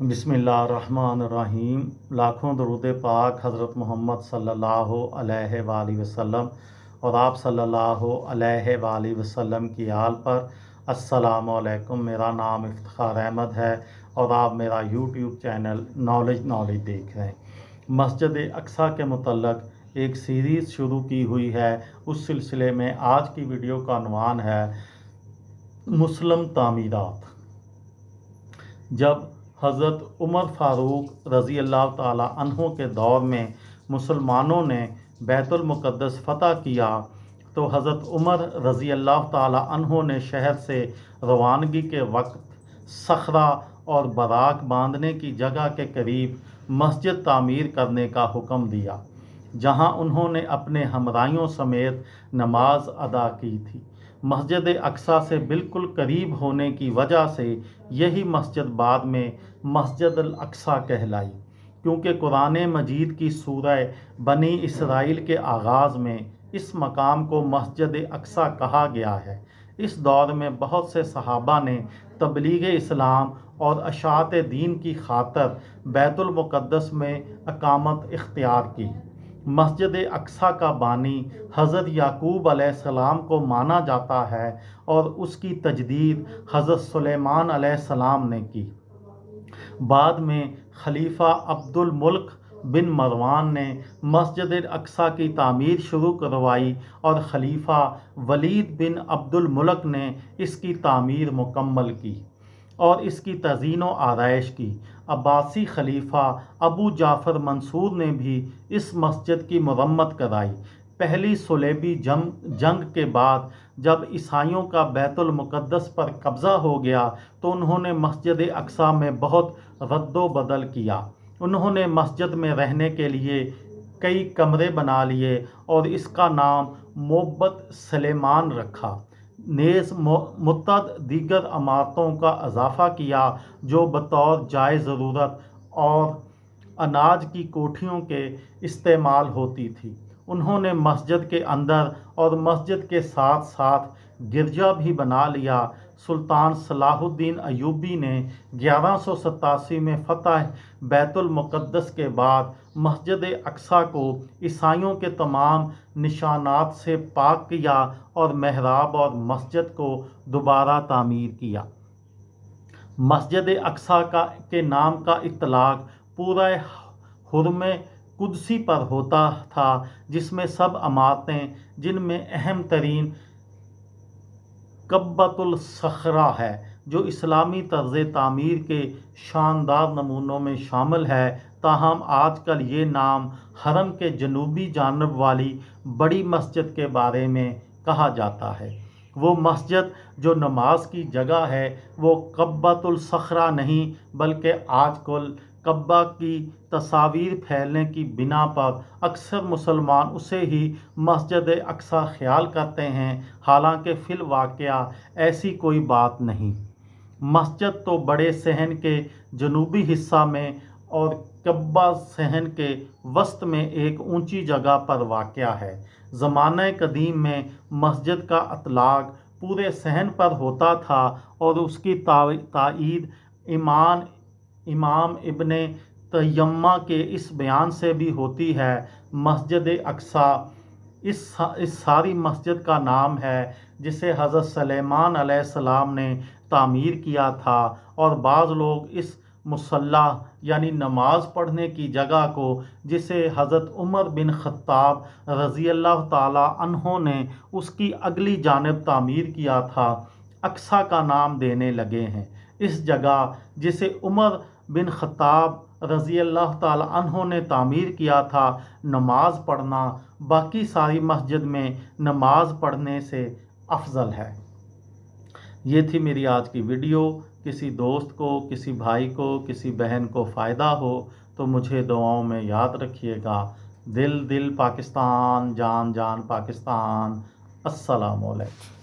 बिस्मिल्लाहिर्रहमानिर्रहीम। लाखों दरूद पाक हज़रत मोहम्मद सल्लल्लाहु अलैहि वसल्लम और आप सल्लल्लाहु अलैहि वसल्लम की आल पर। अस्सलामु अलैकुम। मेरा नाम इफ्तिखार अहमद है और आप मेरा यूट्यूब चैनल नॉलेज देख रहे हैं। मस्जिद अक्सा के मुतल्लक़ एक सीरीज़ शुरू की हुई है। उस सिलसिले में आज की वीडियो का उन्वान है मुस्लिम तामीरात। जब हज़रत उमर फ़ारूक रज़ी अल्लाह ताला अन्हो के दौर में मुसलमानों ने बैतुल मुक़द्दस फ़तह किया तो हज़रत उमर रज़ी अल्लाह ताला अन्हो ने शहर से रवानगी के वक्त सखरा और बराक बांधने की जगह के करीब मस्जिद तामीर करने का हुक्म दिया, जहां उन्होंने अपने हमराइयों समेत नमाज अदा की थी। मस्जिद अक्सा से बिल्कुल करीब होने की वजह से यही मस्जिद बाद में मस्जिद अल अक्सा कहलाई, क्योंकि कुरान मजीद की सूरह बनी इसराइल के आगाज़ में इस मकाम को मस्जिद अक्सा कहा गया है। इस दौर में बहुत से सहाबा ने तबलीग इस्लाम और अशात दीन की खातर बैतुल मुक़द्दस में अकामत इख्तियार की। मस्जिद अक्सा का बानी हज़रत याकूब अलैहिस्सलाम को माना जाता है और उसकी तजदीद हज़रत सुलेमान अलैहिस्सलाम ने की। बाद में खलीफा अब्दुल मुल्क बिन मरवान ने मस्जिद अक्सा की तामीर शुरू करवाई और खलीफा वलीद बिन अब्दुल मुल्क ने इसकी तामीर मुकम्मल की और इसकी तज़ीन व आराइश की। अब्बासी खलीफा अबू जाफ़र मंसूर ने भी इस मस्जिद की मरम्मत कराई। पहली सुलेबी जंग के बाद जब ईसाइयों का बैतुल मुक़द्दस पर कब्ज़ा हो गया तो उन्होंने मस्जिद अक्सा में बहुत रद्दो बदल किया। उन्होंने मस्जिद में रहने के लिए कई कमरे बना लिए और इसका नाम मोहब्बत सलेमान रखा। नेज़ मुत्तद दीगर इमारतों का इजाफ़ा किया जो बतौर जाए ज़रूरत और अनाज की कोठियों के इस्तेमाल होती थी। उन्होंने मस्जिद के अंदर और मस्जिद के साथ साथ गिरजा भी बना लिया। सुल्तान सलाहुद्दीन अयूबी ने 1187 में फ़तह बैतुल मुक़द्दस के बाद मस्जिद अक्सा को ईसाइयों के तमाम निशानात से पाक किया और महराब और मस्जिद को दोबारा तामीर किया। मस्जिद अक्सा के नाम का इतलाक़ पूरा हुर्म कुदसी पर होता था, जिसमें सब इमारतें, जिनमें अहम तरीन कब्बतुल सखरा है जो इस्लामी तर्ज़ तामीर के शानदार नमूनों में शामिल है, ताहम आजकल ये नाम हरम के जनूबी जानब वाली बड़ी मस्जिद के बारे में कहा जाता है। वो मस्जिद जो नमाज की जगह है वो कब्बतुल सखरा नहीं बल्कि आजकल कब्बा की तस्वीर फैलने की बिना पर अक्सर मुसलमान उसे ही मस्जिद अक्सा ख्याल करते हैं, हालांकि फिल वाक़या ऐसी कोई बात नहीं। मस्जिद तो बड़े सहन के जनूबी हिस्सा में और कब्बा सहन के वस्त में एक ऊंची जगह पर वाक़या है। ज़माने कदीम में मस्जिद का इतलाक़ पूरे सहन पर होता था और उसकी तायीद इमाम इब्ने तयम्मा के इस बयान से भी होती है। मस्जिद अक्सा इस सारी मस्जिद का नाम है जिसे हज़रत सुलेमान अलैहिस्सलाम ने तामीर किया था, और बाज़ लोग इस मुसल्ला यानी नमाज पढ़ने की जगह को, जिसे हज़रत उमर बिन ख़त्ताब रज़ी अल्लाह ताला अन्हो ने उसकी अगली जानिब तामीर किया था, अक्सा का नाम देने लगे हैं। इस जगह जिसे उमर बिन ख़त्ताब रज़ी अल्लाह ताला अन्हो ने तामीर किया था, नमाज पढ़ना बाकी सारी मस्जिद में नमाज पढ़ने से अफजल है। ये थी मेरी आज की वीडियो। किसी दोस्त को, किसी भाई को, किसी बहन को फ़ायदा हो तो मुझे दुआओं में याद रखिएगा। दिल दिल पाकिस्तान, जान जान पाकिस्तान। अस्सलामु अलैकुम।